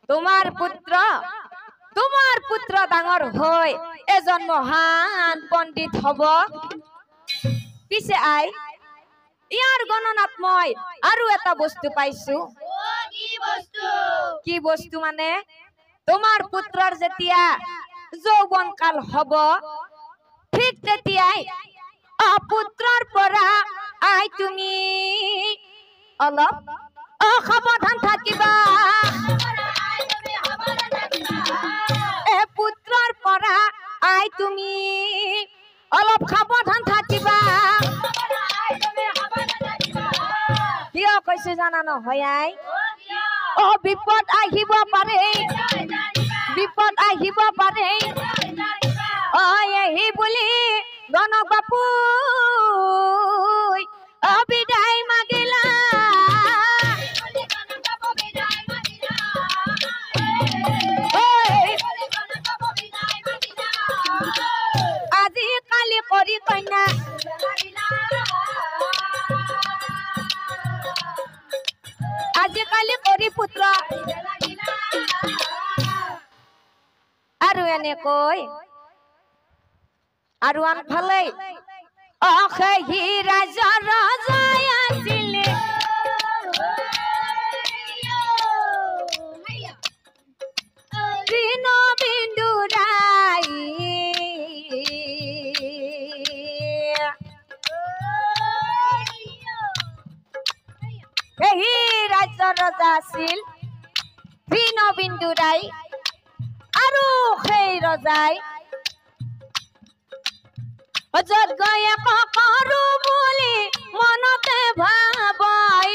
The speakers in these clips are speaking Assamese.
তোমাৰ পুত্ৰ ডাঙৰ হৈ এজন মহান পণ্ডিত হব। পিছে আই ইয়াৰ গণনাত মই আৰু এটা বস্তু পাইছো। কি বস্তু মানে তোমাৰ পুত্ৰৰ যেতিয়া যৌৱন কাল হব ঠিক তেতিয়াই পুত্ৰৰ পৰা আই তুমি অলপ অসাৱধান থাকিবা। পুত্ৰৰ পৰা আই তুমি অলপ সাৱধান থাকিবা। কিয় কৈছো জানা নহয় আই? বিপদ আহিব পাৰে, বিপদ আহিব পাৰে। এই বুলি গণক বাপু বিদায় মাগিলা। আজিকালি কৰি কন্যা আজিকালি কৰি পুত্ৰ আৰু এনেকৈ আৰু আনফালে সেই ৰাজা ৰজাই আছিলে তৃণবিন্দু ৰায়। সেই ৰাজ্য ৰজা আছিল তৃণবিন্দু ৰায় আৰু সেই ৰজাই যজ্ঞ কৰো বুলি মনতে ভাবাই।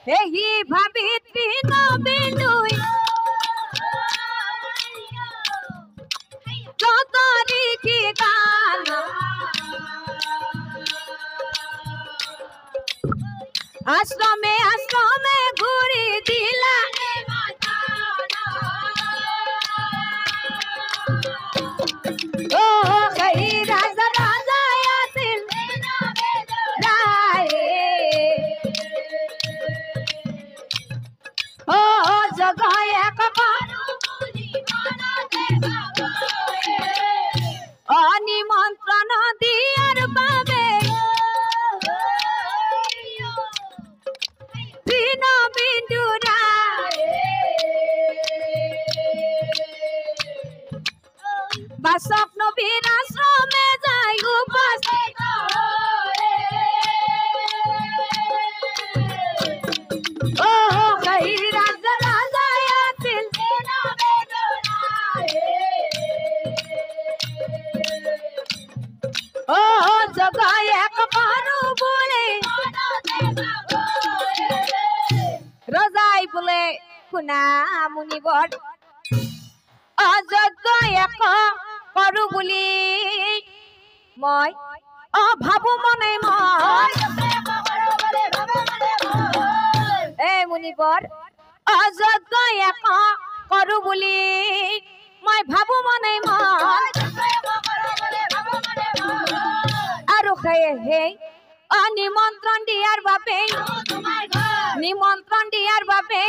সেই ভাবি তৃণবিন্দুই আশ্রমে আশ্রমে ঘুরি দিলা। সেই রাজা রাজাই আছিল রায়। জগাই এক নিমন্ত্রণ দিয়ার বাবে তৃণবিন্দু রায় বাসক নবীর আশ্রমে যাই উপস্থিত। সেই রাজা রাজাই আছিল জগাই এক পারু বলে রজাই বলে শুনা মুনিবৰ অযজ্ঞ এক কৰো বুলি মই ভাবো মনে মই। মুনিবৰ অযজ্ঞ এক কৰো বুলি মই ভাবো মনে মই। আৰু সেই নিমন্ত্ৰণ দিয়াৰ বাবে নিমন্ত্ৰণ দিয়াৰ বাবে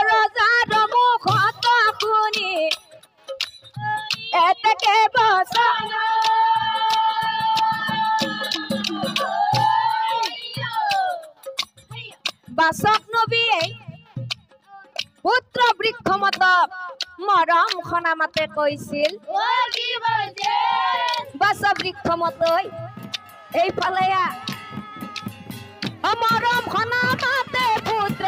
ৰজাৰ মুখত শুনি এতেকে বসা বাসক নবীয়ে পুত্ৰ বৃক্ষ মত মৰম খনা মাতে কৈছিল। বাস বৃক্ষ মতই এইফালে মৰম খনা মাতে পুত্ৰ